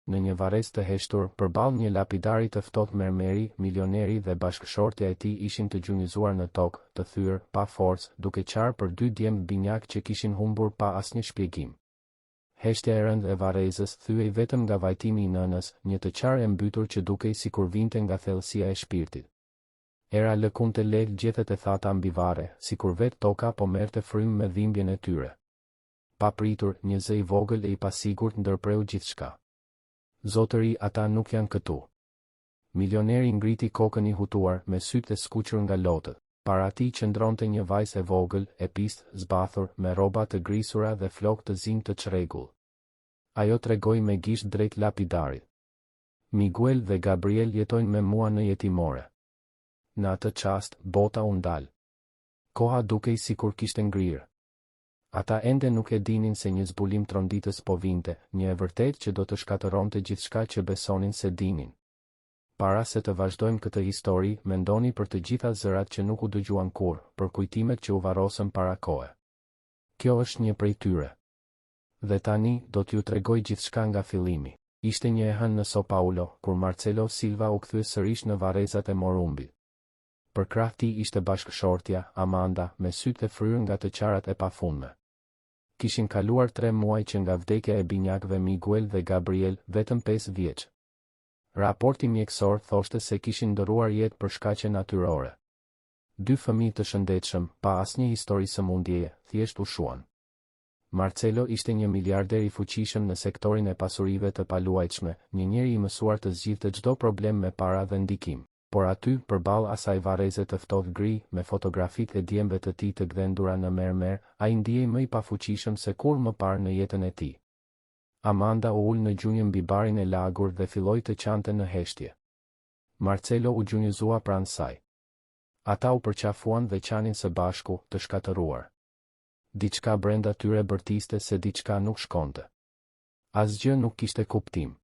Në një varrez të heshtur, përballë një lapidari të ftohtë mermeri, milioneri dhe bashkëshortja e tij ishin të gjunjëzuar në tokë, të thyrë, pa forcë, duke qarë për dy djemë binjak që kishin humbur pa asnjë shpjegim. Heshtja e rëndë e varrezës thyej vetëm nga vajtimi i nënës, një të qarë e mbytur që dukej sikur vinte nga thellësia e shpirtit. Era lëkunte lehtë gjethet e thata mbi varre, sikur vetë toka po merrte frym me dhimbjen e tyre. Pa pritur, një zë i vogël e i pasigurt ndërpreu gjithçka. Zotëri, ata nuk janë këtu. Milioneri ngriti kokën i hutuar, me sytë e skuqur nga lotët. Para tij qëndronte një vajzë e vogël, e pistë, zbathur, me rroba të grisura dhe flokë të zinj të çrregull. Ajo tregoi me gisht drejt lapidarit. Miguel dhe Gabriel jetojnë me mua në jetimore. Në atë çast, bota u ndal. Koha dukej sikur kishte ngrirë. Ata ende nuk e dinin se një zbulim tronditës po vinte, një e vërtetë që do të shkatëronte gjithçka që besonin se dinin. Para se të vazhdojmë këtë histori, mendoni për të gjitha zërat që nuk u dëgjuan kurrë, për kujtimet që u varrosën para kohe. Kjo është një prej tyre. Dhe tani, do t'ju tregoj gjithçka nga fillimi. Ishte një e hënë në São Paulo, kur Marcelo Silva u kthye sërish në varrezat e Morumbit. Për krah tij ishte bashkëshortja, Amanda, me sytë e fryrë nga të qarat e pafundme. Kishin kaluar 3 muaj që nga vdekja e binjakëve Miguel dhe Gabriel, vetëm 5 vjeç. Raporti mjekësor thoshte se kishin ndëruar jetë për shkaqe natyrore. 2 fëmijë të shëndetshëm, pa asnjë histori sëmundjeje, thjesht u shuan. Marcelo ishte një miliarder i fuqishëm në sektorin e pasurive të paluajtshme, një njeri i mësuar të zgjidhte çdo problem me para dhe ndikim. Por aty, përballë asaj varreze të ftohtë gri, me fotografitë e djemve të tij të gdhendura në mermer, ai ndihej më i pafuqishëm se kur më parë në jetën e tij. Amanda u ul në gjunjë mbi barin e lagur dhe filloi të qante në heshtje. Marcelo u gjunjëzua pranë saj. Ata u përqafuan dhe qanin së bashku, të shkatëruar. Diçka brenda tyre bërtiste se diçka nuk shkonte. Asgjë nuk kishte kuptim.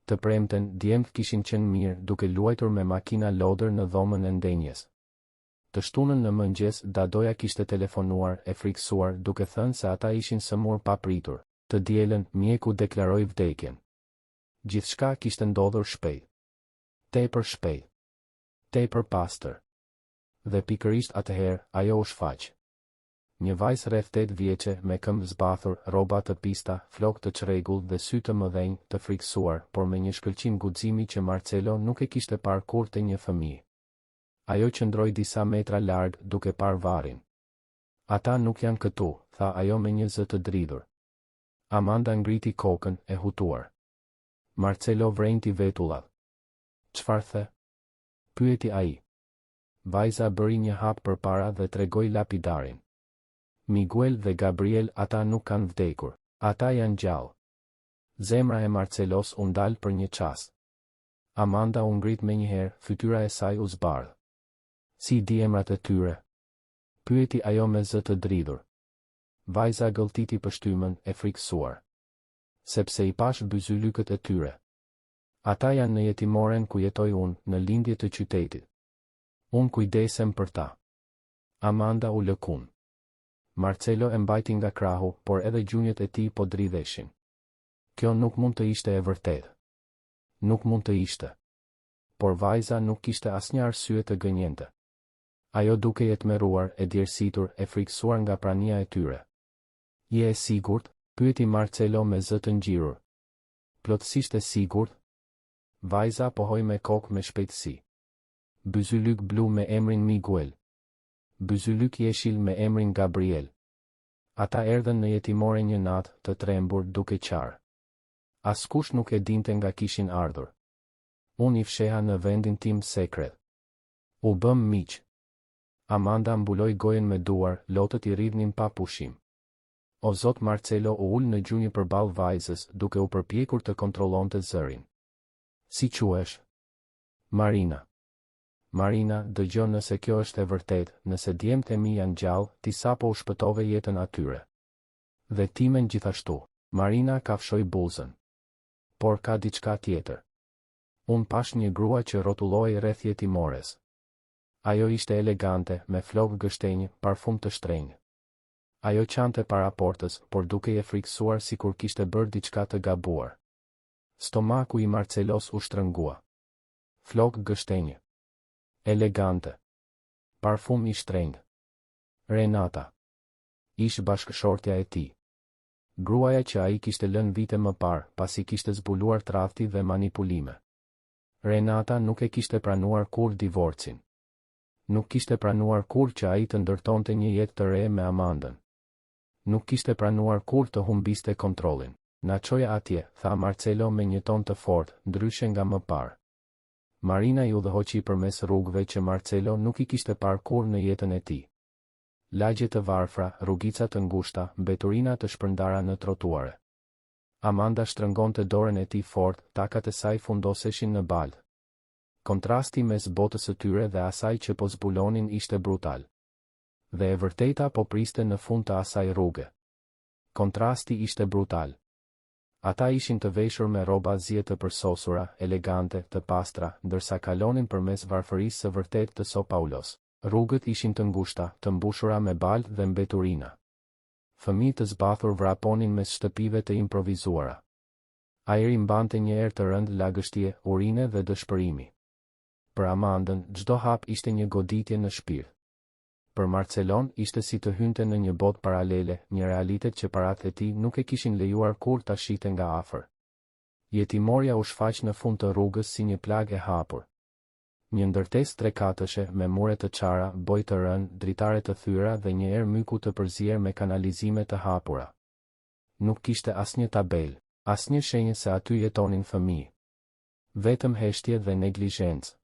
Të premten, djemtë kishin qenë mirë, duke luajtur me makina lodër në dhomën e ndenjes. Të shtunën në mëngjes, Dadoja kishte telefonuar, e friksuar, duke thënë se ata ishin sëmur pa pritur. Të dielën, mjeku deklaroi vdekjen. Gjithçka kishte ndodhur shpejt. Tepër shpejt. Tepër pastër. Dhe pikërisht atëherë, ajo u shfaq. Një vajzë rreth 8 vjeçe, me këmbë zbathur, rroba të pista, flokë të çrregull dhe sy të mëdhenj, të friksuar, por me një shkëlqim guximi që Marcelo nuk e kishte parë kurrë te një fëmijë. Ajo qëndroi disa metra larg, duke parë varrin. Ata nuk janë këtu, tha ajo me një zë të dridhur. Amanda ngriti kokën, e hutuar. Marcelo vrejnti vetullat. Çfarë the? Pyeti ai. Vajza bëri një hap përpara dhe tregoi lapidarin. Miguel dhe Gabriel, ata nuk kanë vdekur. Ata janë gjallë. Zemra e Marcelos u ndal për një çast. Amanda u ngrit menjëherë, fytyra e saj u zbardh. Si di emrat e tyre? Pyeti ajo me zë të dridhur. Vajza gëlltiti pështymën, e friksuar. Sepse i pash byzylykët e tyre. Ata janë në jetimoren ku jetoj unë, në lindje të qytetit. Unë kujdesem për ta. Amanda u lëkun. Marcelo e mbajti nga krahu, por edhe gjunjët e tij po dridheshin. Kjo nuk mund të ishte e vërtetë. Nuk mund të ishte. Por vajza nuk kishte asnjë arsye të gënjente. Ajo duke jetmeruar, e djersitur, e friksuar nga prania e tyre. Je e sigurt? Pyeti Marcelo me zë të ngjirur. Plotësisht e sigurt? Vajza pohoi me kokë me shpejtësi. Byzylyk blu me emrin Miguel. Byzylyk jeshil me emrin Gabriel. Ata erdhen në jetimore një natë, të trembur, duke qarë. Askush nuk e dinte nga kishin ardhur. Unë i fsheha në vendin tim sekret. U bëm miq. Amanda mbuloi gojen me duar, lotët i rridhnin pa pushim. O zot, Marcelo u ul në gjunjë përballë vajzës, duke u përpjekur të kontrollonte zërin. Si quhesh? Marina. Marina, dëgjo, nëse kjo është e vërtet, nëse djemtë e mi janë gjallë, ti sapo u shpëtove jetën atyre. Dhe timen gjithashtu. Marina kafshoi buzën. Por ka diçka tjetër. Unë pash një grua që rrotulloi rreth jetimores. Ajo ishte elegante, me flokë gështenjë, parfum të shtrenjtë. Ajo qante para portës, por duke e friksuar sikur kishte bërë diçka të gabuar. Stomaku i Marcelos u shtrëngua. Flok gështenje. Elegante. Parfum i shtrenjtë. Renata. Ish bashkëshortja e tij. Gruaja që ai kishte lënë vite më parë, pasi kishte zbuluar tradhti dhe manipulime. Renata nuk e kishte pranuar kur divorcin. Nuk kishte pranuar kur që ai të ndërtonte një jetë të re me Amandën. Nuk kishte pranuar kur të humbiste kontrollin. Na çoja atje, tha Marcelo me një ton të fortë, ndryshe nga më parë. Marina i udhëhoqi përmes rrugëve që Marcelo nuk i kishte parë kur në jetën e tij. Lagje të varfra, rrugica të ngushta, mbeturina të shpërndara në trotuare. Amanda shtrëngonte dorën e tij fort, takat e saj fundoseshin në balë. Kontrasti mes botës së tyre dhe asaj që po zbulonin ishte brutal. Dhe e vërteta po priste në fund të asaj rruge. Kontrasti ishte brutal. Ata ishin të veshur me rroba zje të përsosura, elegante, të pastra, ndërsa kalonin përmes varfërisë së vërtet të São Paulos. Rrugët ishin të ngushta, të mbushura me balë dhe mbeturina. Fëmijë të zbathur vraponin mes shtëpive të improvizuara. Ajri mbante një erë të rënd lagështje, urine dhe dëshpërimi. Për Amandën, çdo hap ishte një goditje në shpirt. Për Marcelon ishte si të hynte në një botë paralele, një realitet që paratë e tij nuk e kishin lejuar kur ta shihte nga afër. Jetimorja u shfaq në fund të rrugës si një plag e hapur. Një ndërtesë trekatëshe me mure të çara, boj të rënë, dritare të thyra dhe një erë myku të përzier me kanalizime të hapura. Nuk kishte asnjë tabelë, asnjë shenjë se aty jetonin fëmijë. Vetëm heshtje dhe neglizhencë.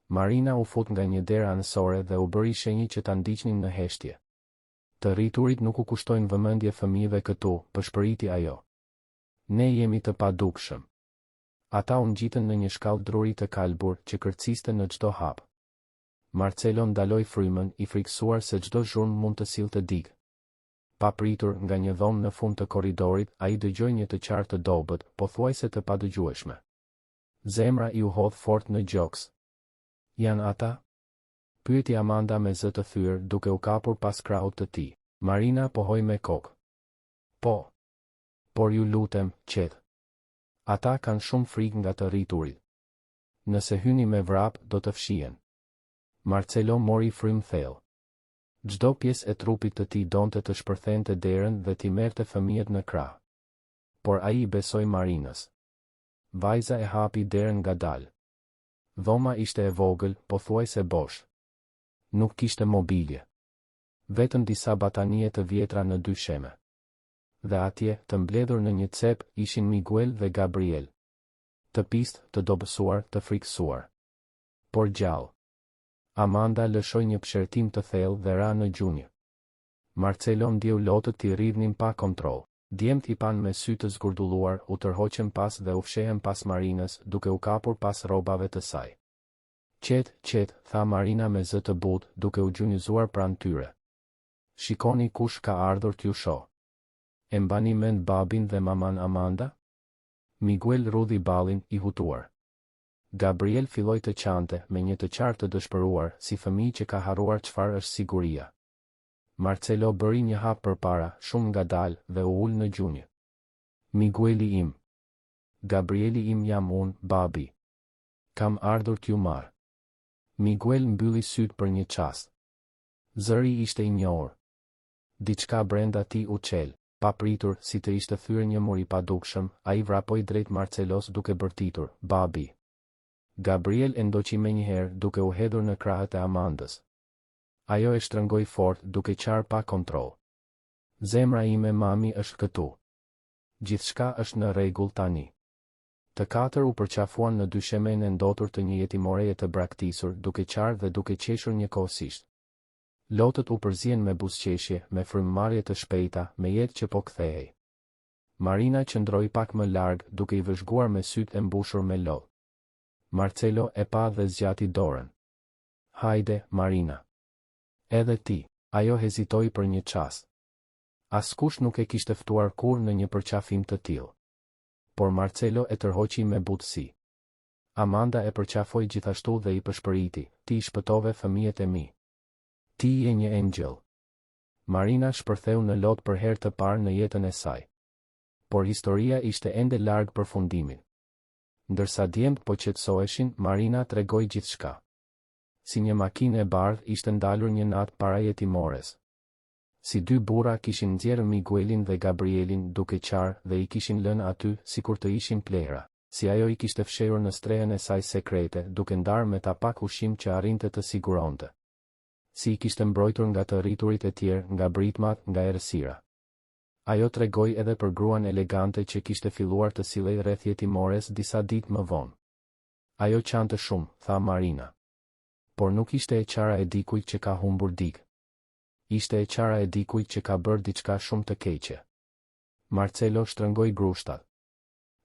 Marina u fut nga një derë anësore dhe u bëri shenjë që ta ndiqnin në heshtje. Të rriturit nuk u kushtojnë vëmendje fëmijëve këtu, përshpëriti ajo. Ne jemi të padukshëm. Ata u ngjitën në një shkallë druri të kalbur që kërciste në çdo hap. Marcelo ndaloi frymën, i friksuar se çdo zhurmë mund të sillte digë. Pa pritur, nga një dhomë në fund të korridorit, ai dëgjoi një të qartë të dobët, pothuajse të padëgjueshme. Zemra i u hodh fort në gjoks. Janë ata? Pyeti Amanda me zë të thyrë, duke u kapur pas krahut të tij. Marina pohoi me kokë. Po. Por ju lutem, qetë. Ata kanë shumë frikë nga të rriturit. Nëse hyni me vrap, do të fshihen. Marcelo mori frymë thellë. Çdo pjesë e trupit të tij donte të shpërthente derën dhe t'i merrte fëmijët në krah. Por ai i besoi Marinës. Vajza e hapi derën ngadalë. Dhoma ishte e vogël, pothuajse bosh. Nuk kishte mobilje. Vetëm disa batanie të vjetra në dy sheme. Dhe atje, të mbledhur në një cep, ishin Miguel dhe Gabriel. Të pistë, të dobësuar, të friksuar. Por gjallë. Amanda lëshoi një pëshertim të thellë dhe ra në gjunjë. Marcelo ndjeu lotët t'i rridhnin pa kontroll. Djemt i pan me sy të zgurdulluar, u tërhoqen pas dhe u fshehen pas Marinës, duke u kapur pas rrobave të saj. Qet, tha Marina me zë të butë, duke u gjunjëzuar pranë tyre. Shikoni kush ka ardhur t'ju shoh. E mbani mend babin dhe maman Amanda? Miguel rudhi ballin, i hutuar. Gabriel filloi të qante, me një të qartë të dëshpëruar, si fëmijë që ka harruar çfarë është siguria. Marcelo bëri një hap përpara, shumë ngadalë, dhe u ul në gjunjë. Migueli im. Gabrieli im jam unë, babi. Kam ardhur t'ju marr. Miguel mbylli syt për një çast. Zëri ishte i njohur. Diçka brenda tij u çel, pa pritur, si të ishte thyer një mur i padukshëm, ai vrapoi drejt Marcelos duke bërtitur, babi. Gabriel e ndoqi menjëherë, duke u hedhur në krahët e Amandës. Ajo e shtrëngoi fort, duke qarë pa kontroll. Zemra ime mami është këtu. Gjithçka është në rregull tani. Të katër u përqafuan në dyshemen e ndotur të një jetimoreje të braktisur, duke qarë dhe duke qeshur njëkohësisht. Lotët u përzien me buzëqeshje, me frymëmarrje të shpejta, me jetë që po kthehej. Marina qëndroi pak më larg, duke i vëzhguar me sytë e mbushur me lodh. Marcelo e pa dhe zgjati dorën. Hajde, Marina. Edhe ti, ajo hezitoi për një çast. Askush nuk e kishte ftuar kur në një përqafim të tillë. Por Marcelo e tërhoqi me butësi. Amanda e përqafoi gjithashtu dhe i përshpëriti, ti shpëtove fëmijët e mi. Ti je një engjëll. Marina shpërtheu në lot për herë të parë në jetën e saj. Por historia ishte ende larg përfundimit. Ndërsa djemtë po qetësoheshin, Marina tregoi gjithçka. Si një makinë e bardhë ishte ndalur një natë para jetimores. Si dy burra kishin nxjerrë Miguelin dhe Gabrielin duke qarë dhe i kishin lënë aty sikur të ishin plehra. Si ajo i kishte fshehur në strehën e saj sekrete, duke ndarë me ta pak ushqim që arrinte të siguronte. Si i kishte mbrojtur nga të rriturit e tjerë, nga britmat, nga errësira. Ajo tregoi edhe për gruan elegante që kishte filluar të sillej rreth jetimores disa ditë më vonë. Ajo qante shumë, tha Marina. Por nuk ishte e qara e dikujt që ka humbur dikë. Ishte e qara e dikujt që ka bërë diçka shumë të keqe. Marcelo shtrëngoi grushtat.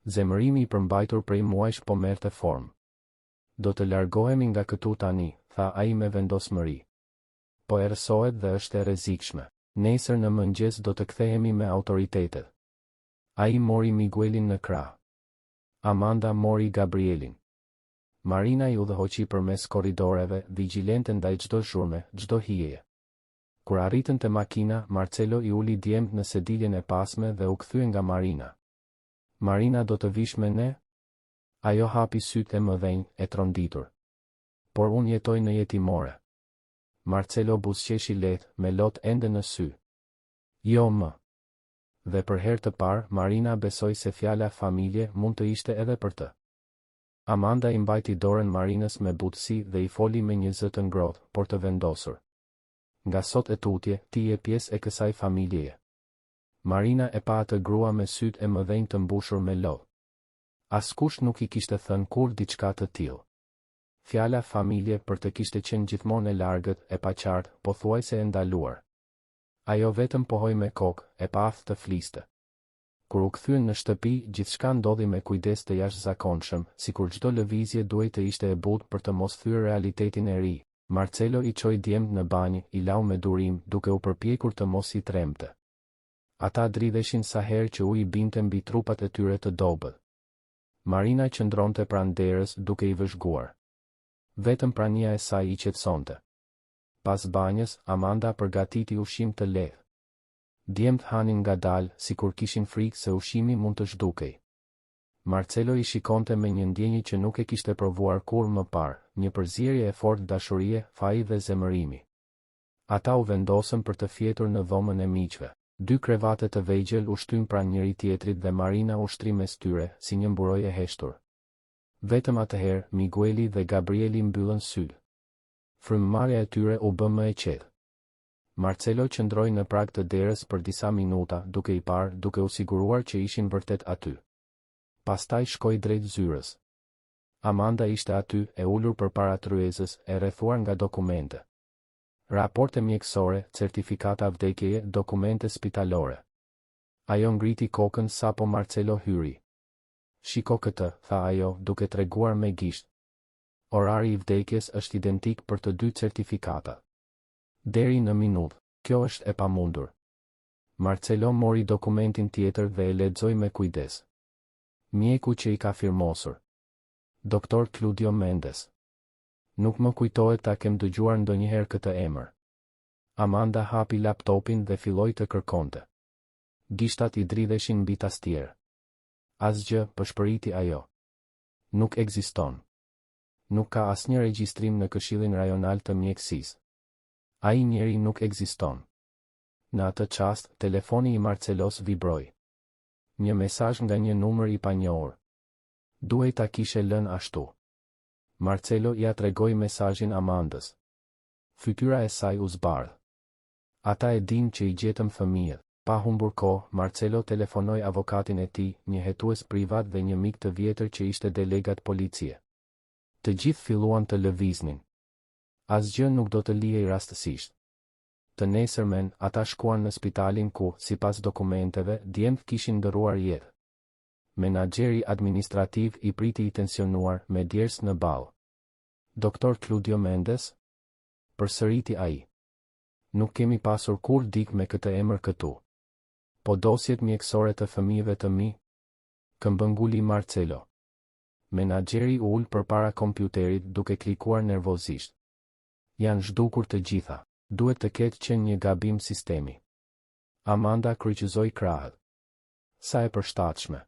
Zemërimi i përmbajtur prej muajsh po merrte formë. Do të largohemi nga këtu tani, tha ai me vendosmëri. Po erësohet dhe është e rrezikshme. Nesër në mëngjes do të kthehemi me autoritetet. Ai mori Miguelin në krah. Amanda mori Gabrielin. Marina i udhëhoqi përmes korridoreve, vigjilente ndaj çdo zhurme, çdo hije. Kur arritën te makina, Marcelo i uli djemtë në sediljen e pasme dhe u kthye nga Marina. Marina do të vish me ne? Ajo hapi sytë e mëdhenj, e tronditur. Por unë jetoj në jetimore. Marcelo buzëqeshi lehtë, me lot ende në sy. Jo më. Dhe për herë të parë, Marina besoi se fjala familje mund të ishte edhe për të. Amanda i mbajti dorën Marinës me butësi dhe i foli me një zë të ngrohtë, por të vendosur. Nga sot e tutje, ti je pjesë e kësaj familjeje. Marina e pa atë grua me sytë e mëdhenj të mbushur me lodh. Askush nuk i kishte thënë kur diçka të tillë. Fjala familje për të kishte qenë gjithmonë e largët, e paqartë, pothuajse e ndaluar. Ajo vetëm pohoi me kokë, e pa aftë të fliste. Kur u kthyen në shtëpi, gjithçka ndodhi me kujdes të jashtëzakonshëm, sikur çdo lëvizje duhej të ishte e butë për të mos thyer realitetin e ri. Marcelo i çoi djemtë në banjë, i lau me durim, duke u përpjekur të mos i tremte. Ata dridheshin sa herë që uji binte mbi trupat e tyre të dobët. Marina qëndronte pranë derës duke i vëzhguar. Vetëm prania e saj i qetësonte. Pas banjës, Amanda përgatiti ushqim të lehtë. Djemtë hanin ngadalë, sikur kishin frikë se ushqimi mund të zhdukej. Marcelo i shikonte me një ndjenjë që nuk e kishte provuar kurrë më parë, një përzierje e fortë dashurie, faji dhe zemërimi. Ata u vendosën për të fjetur në dhomën e miqve. 2 krevate të vegjël u shtyn pranë njëri tjetrit dhe Marina u shtri mes tyre, si një mburoj e heshtur. Vetëm atëherë, Migueli dhe Gabrieli mbyllën sytë. Frymëmarrja e tyre u bë më e qetë. Marcelo qëndroi në prag të derës për disa minuta, duke i parë, duke u siguruar që ishin vërtet aty. Pastaj shkoi drejt zyrës. Amanda ishte aty, e ulur përpara tryezës, e rrethuar nga dokumente. Raporte mjekësore, certifikata vdekjeje, dokumente spitalore. Ajo ngriti kokën sapo Marcelo hyri. Shiko këtë, tha ajo, duke treguar me gisht. Orari i vdekjes është identik për të dy certifikatat. Deri në minutë, kjo është e pamundur. Marcelo mori dokumentin tjetër dhe e lexoi me kujdes. Mjeku që i ka firmosur. Doktor Claudio Mendes. Nuk më kujtohet ta kem dëgjuar ndonjëherë këtë emër. Amanda hapi laptopin dhe filloi të kërkonte. Gishtat i dridheshin mbi tastier. Asgjë, pëshpëriti ajo. Nuk ekziston. Nuk ka asnjë regjistrim në Këshillin Rajonal të Mjekësisë. Ai njeri nuk ekziston. Në atë çast, telefoni i Marcelos vibroi. Një mesazh nga një numër i panjohur. Duhej ta kishe lënë ashtu. Marcelo ja tregoi mesazhin Amandës. Fytyra e saj u zbardh. Ata e din që i gjetëm fëmijët. Pa humbur kohë, Marcelo telefonoi avokatin e tij, një hetues privat dhe një mik të vjetër që ishte delegat policie. Të gjithë filluan të lëviznin. Asgjë nuk do të lihej rastësisht. Të nesërmen, ata shkuan në spitalin ku, sipas dokumenteve, djemtë kishin ndërruar jetë. Menaxheri administrativ i priti i tensionuar, me djers në ball. Doktor Claudio Mendes? Përsëriti ai. Nuk kemi pasur kur dik me këtë emër këtu. Po dosjet mjekësore të fëmijëve të mi? Këmbënguli Marcelo. Menaxheri u ul përpara kompjuterit duke klikuar nervozisht. Janë zhdukur të gjitha. Duhet të ketë qenë një gabim sistemi. Amanda kryqëzoi krahët. Sa e përshtatshme.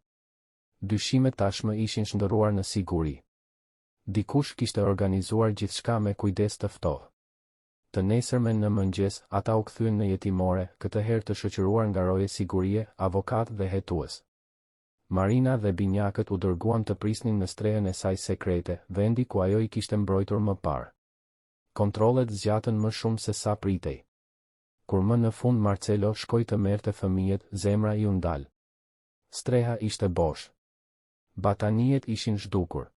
Dyshimet tashmë ishin shndërruar në siguri. Dikush kishte organizuar gjithçka me kujdes të ftohtë. Të nesërmen në mëngjes, ata u kthyen në jetimore, këtë herë të shoqëruar nga roje sigurie, avokat dhe hetues. Marina dhe binjakët u dërguan të prisnin në strehën e saj sekrete, vendi ku ajo I kishte mbrojtur më parë. Kontrollet zgjatën më shumë se sa pritej. Kur më në fund Marcelo shkoi të merrte fëmijët, zemra I u ndal. Streha ishte bosh. Batanijet ishin zhdukur.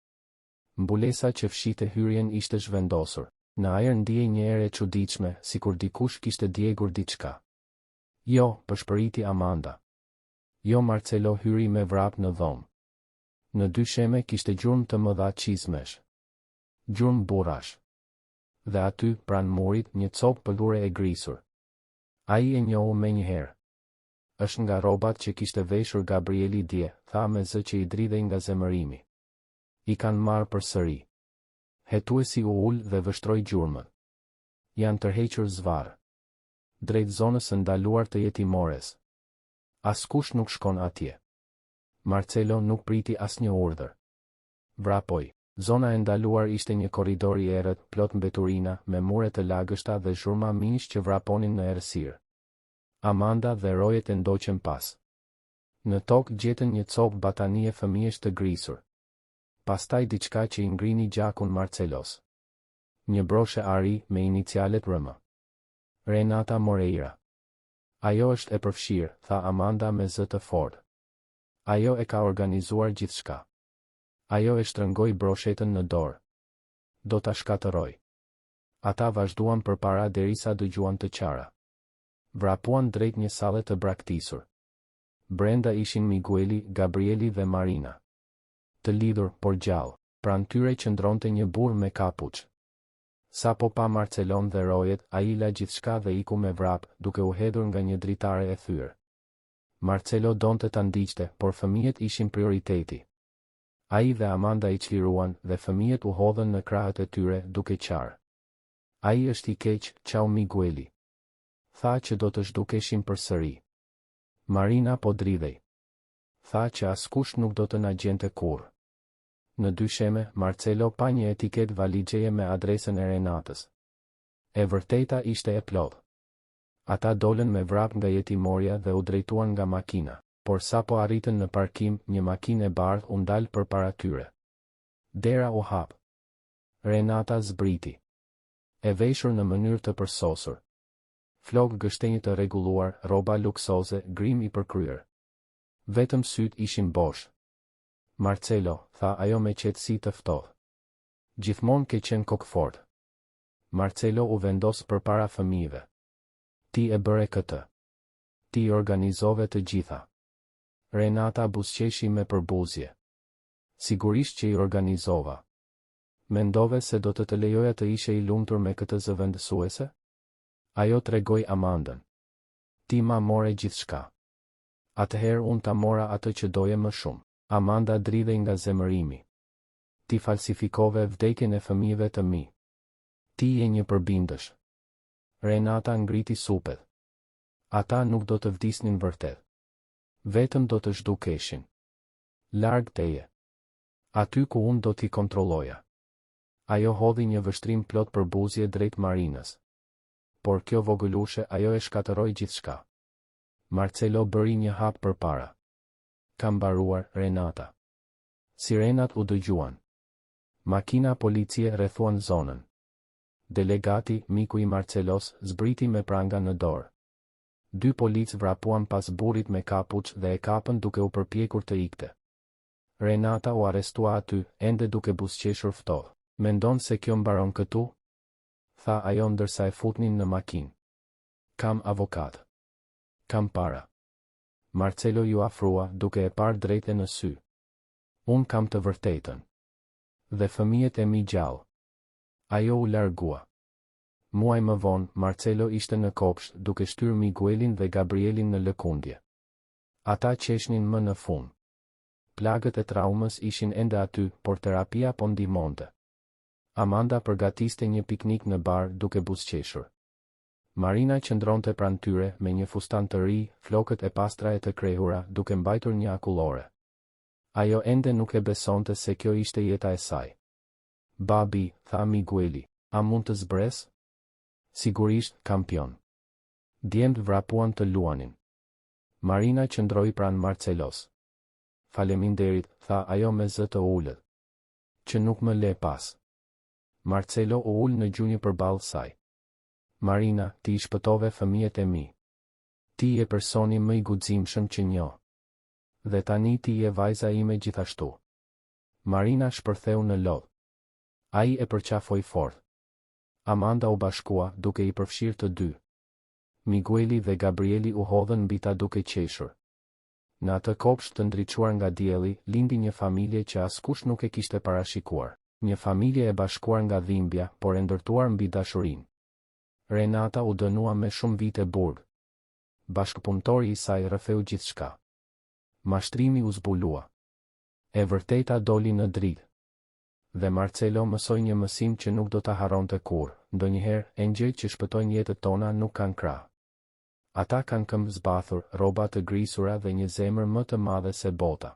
Mbulesa që fshite hyrjen ishte zhvendosur. Në ajër ndiej një erë e çuditshme, sikur dikush kishte djegur diçka. Jo, përshpëriti Amanda. Jo, Marcelo hyri me vrap në dhomë. Në dy sheme kishte gjurmë të mëdha çizmesh. Gjurmë burrash. Dhe aty, pranë murit, një copë pëllure e grisur. Ai e njohu menjëherë. Është nga rrobat që kishte veshur Gabrieli dje, tha me zë që I dridhej nga zemërimi. I kanë marrë përsëri. Hetuesi u ul dhe vështroi gjurmën. Janë tërhequr zvarr. Drejt zonës së ndaluar të jetimores. Askush nuk shkon atje. Marcelo nuk priti asnjë urdhër. Vrapoi. Zona e ndaluar ishte një korridor I errët, plot mbeturina, me mure të lagështa dhe zhurma minj që vraponin në errësirë. Amanda dhe rojet e ndoqën pas. Në tokë gjetën një copë batanie fëmijësh të grisur. Pastaj diçka që I ngrini gjakun Marcelos. Një broshe ari me inicialet RM. Renata Moreira. Ajo është e përfshirë, tha Amanda me zë të fortë. Ajo e ka organizuar gjithçka. Ajo e shtrëngoi broshetën në dorë. Do ta shkatërroj. Ata vazhduan përpara derisa dëgjuan të qara. Vrapuan drejt një salle të braktisur. Brenda ishin Migueli, Gabrieli dhe Marina. Të lidhur, por gjallë. Pranë tyre qëndronte një burr me kapuç. Sa po pa Marcelon dhe rojet, ai la gjithçka dhe iku me vrap, duke u hedhur nga një dritare e thyrë. Marcelo donte ta ndiqte, por fëmijët ishin prioriteti. Ai dhe Amanda I çliruan dhe fëmijët u hodhën në krahët e tyre duke qarë. Ai është I keq, çau Migueli. Tha që do të zhdukeshin përsëri. Marina po dridhej. Tha që askush nuk do të na gjente kurrë. Në dy sheme, Marcelo pa një etiket valigjeje me adresën e Renatës. E vërteta ishte e plotë. Ata dolën me vrap nga jetimorja dhe u drejtuan nga makina, por sa po arritën në parkim, një makinë e bardhë u ndal përpara tyre. Dera u hap. Renata zbriti. E veshur në mënyrë të përsosur. Flokë gështenjë të rregulluar, rroba luksoze, grim I përkryer. Vetëm syt ishin bosh. Marcelo, tha ajo me qetësi të ftohtë. Gjithmonë ke qenë kokfort. Marcelo u vendos përpara fëmijëve. Ti e bëre këtë. Ti organizove të gjitha. Renata buzëqeshi me përbuzje. Sigurisht që I organizova. Mendove se do të lejoja të ishe I lumtur me këtë zëvendësuese? Ajo tregoi Amandën. Ti ma more gjithçka. Atëherë unë ta mora atë që doje më shumë. Amanda dridhej nga zemërimi. Ti falsifikove vdekjen e fëmijëve të mi. Ti je një përbindësh. Renata ngriti supet. Ata nuk do të vdisnin vërtet. Vetëm do të zhdukeshin. Larg teje. Aty ku unë do t'i kontrolloja. Ajo hodhi një vështrim plot përbuzje drejt Marinës. Por kjo vogëlushe ajo e shkatërroi gjithçka. Marcelo bëri një hap përpara. Ka mbaruar, Renata. Sirenat u dëgjuan. Makina policie rrethuan zonën. Delegati, miku I Marcelos, zbriti me pranga në dorë. Dy policë vrapuan pas burrit me kapuç dhe e kapën duke u përpjekur të ikte. Renata u arrestua aty, ende duke buzëqeshur ftohtë. Mendon se kjo mbaron këtu? Tha ajo ndërsa e futnin në makinë. Kam avokat. Kam para. Marcelo ju afrua, duke e parë drejtë në sy. Unë kam të vërtetën. Dhe fëmijët e mi gjallë. Ajo u largua. Muaj më vonë, Marcelo ishte në kopsht, duke shtyrë Miguelin dhe Gabrielin në lëkundje. Ata qeshnin më në fund. Plagët e traumës ishin ende aty, por terapia po ndihmonte. Amanda përgatiste një piknik në bar duke buzëqeshur. Marina qëndronte pranë tyre me një fustan të ri, flokët e pastra e të krehura, duke mbajtur një akullore. Ajo ende nuk e besonte se kjo ishte jeta e saj. Babi, tha Migueli, a mund të zbres? Sigurisht, kampion. Djemtë vrapuan të luanin. Marina qëndroi pranë Marcelos. Faleminderit, tha ajo me zë të ulët. Që nuk më le pas. Marcelo u ul në gjunjë përballë saj. Marina, ti i shpëtove fëmijët e mi. Ti je personi më i guximshëm që njoh. Dhe tani ti je vajza ime gjithashtu. Marina shpërtheu në lodh. Ai e përqafoi fort. Amanda u bashkua duke i përfshirë të dy. Migueli dhe Gabrieli u hodhën mbi ta duke qeshur. Në atë kopsht të ndriçuar nga dielli, lindi një familje që askush nuk e kishte parashikuar. Një familje e bashkuar nga dhimbja, por e ndërtuar mbi dashurinë. Renata u dënua me shumë vite burg. Bashkëpunëtori i saj rrëfeu gjithçka. Mashtrimi u zbulua. E vërteta doli në dritë. Dhe Marcelo mësoi një mësim që nuk do ta harronte kurrë. Ndonjëherë, engjëjt që shpëtojnë jetët tona nuk kanë krah. Ata kanë këmbë zbathur, rroba të grisura dhe një zemër më të madhe se bota.